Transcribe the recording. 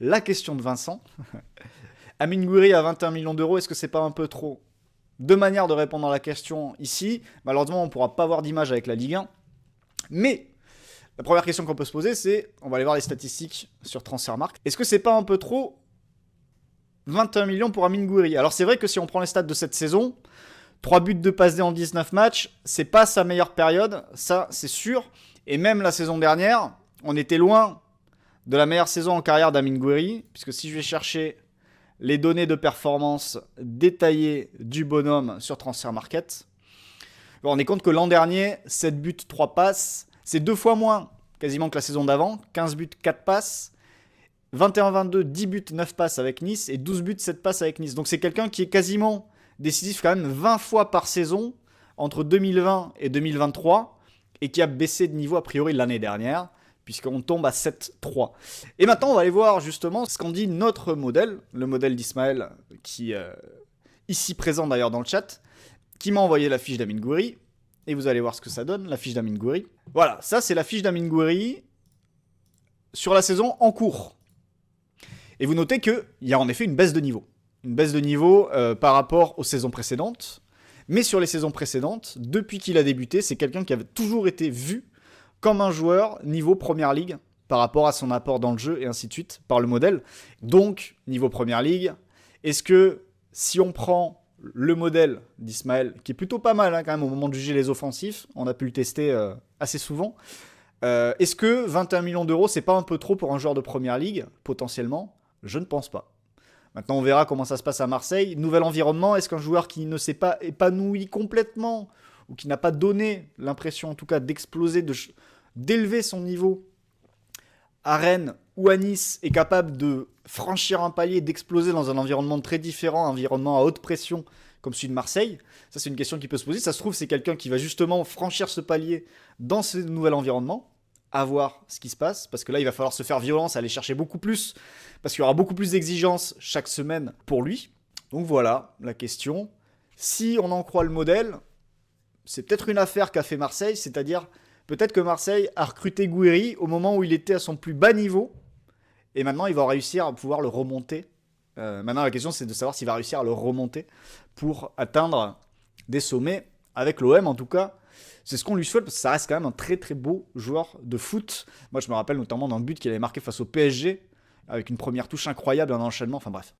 la question de Vincent. Amine Gouiri à 21 millions d'euros, est-ce que c'est pas un peu trop? Deux manières de répondre à la question ici. Malheureusement, on ne pourra pas avoir d'image avec la Ligue 1. Mais la première question qu'on peut se poser, c'est, on va aller voir les statistiques sur Transfermarkt. Est-ce que c'est pas un peu trop 21 millions pour Amine Gouiri? Alors c'est vrai que si on prend les stats de cette saison, 3 buts de passe D en 19 matchs, c'est pas sa meilleure période, ça c'est sûr. Et même la saison dernière, on était loin de la meilleure saison en carrière d'Amine Gouiri, puisque si je vais chercher les données de performance détaillées du bonhomme sur Transfermarkt, on est compte que l'an dernier, 7 buts, 3 passes, c'est 2 fois moins quasiment que la saison d'avant, 15 buts, 4 passes, 21-22, 10 buts, 9 passes avec Nice, et 12 buts, 7 passes avec Nice. Donc c'est quelqu'un qui est quasiment décisif quand même 20 fois par saison entre 2020 et 2023, et qui a baissé de niveau a priori l'année dernière, puisqu'on tombe à 7-3. Et maintenant, on va aller voir justement ce qu'en dit notre modèle, le modèle d'Ismaël, qui ici présent d'ailleurs dans le chat, qui m'a envoyé la fiche d'Amine Gouiri, et vous allez voir ce que ça donne, la fiche d'Amine Gouiri. Voilà, ça c'est la fiche d'Amine Gouiri sur la saison en cours. Et vous notez qu'il y a en effet une baisse de niveau. Une baisse de niveau par rapport aux saisons précédentes. Mais sur les saisons précédentes, depuis qu'il a débuté, c'est quelqu'un qui avait toujours été vu comme un joueur niveau Première Ligue par rapport à son apport dans le jeu et ainsi de suite par le modèle. Donc, niveau Première Ligue, est-ce que si on prend le modèle d'Ismaël, qui est plutôt pas mal quand même au moment de juger les offensifs, on a pu le tester assez souvent, est-ce que 21 millions d'euros, c'est pas un peu trop pour un joueur de Première Ligue, potentiellement? Je ne pense pas. Maintenant, on verra comment ça se passe à Marseille. Nouvel environnement, est-ce qu'un joueur qui ne s'est pas épanoui complètement, ou qui n'a pas donné l'impression en tout cas d'exploser, d'élever son niveau à Rennes ou à Nice, est capable de franchir un palier, d'exploser dans un environnement très différent, un environnement à haute pression comme celui de Marseille? Ça, c'est une question qui peut se poser. Ça se trouve, c'est quelqu'un qui va justement franchir ce palier dans ce nouvel environnement, à voir ce qui se passe, parce que là, il va falloir se faire violence, aller chercher beaucoup plus, parce qu'il y aura beaucoup plus d'exigences chaque semaine pour lui. Donc voilà la question. Si on en croit le modèle, c'est peut-être une affaire qu'a fait Marseille, c'est-à-dire peut-être que Marseille a recruté Gouiri au moment où il était à son plus bas niveau, et maintenant il va réussir à pouvoir le remonter. Maintenant la question c'est de savoir s'il va réussir à le remonter pour atteindre des sommets avec l'OM en tout cas. C'est ce qu'on lui souhaite parce que ça reste quand même un très très beau joueur de foot. Moi je me rappelle notamment d'un but qu'il avait marqué face au PSG avec une première touche incroyable, un enchaînement, enfin bref.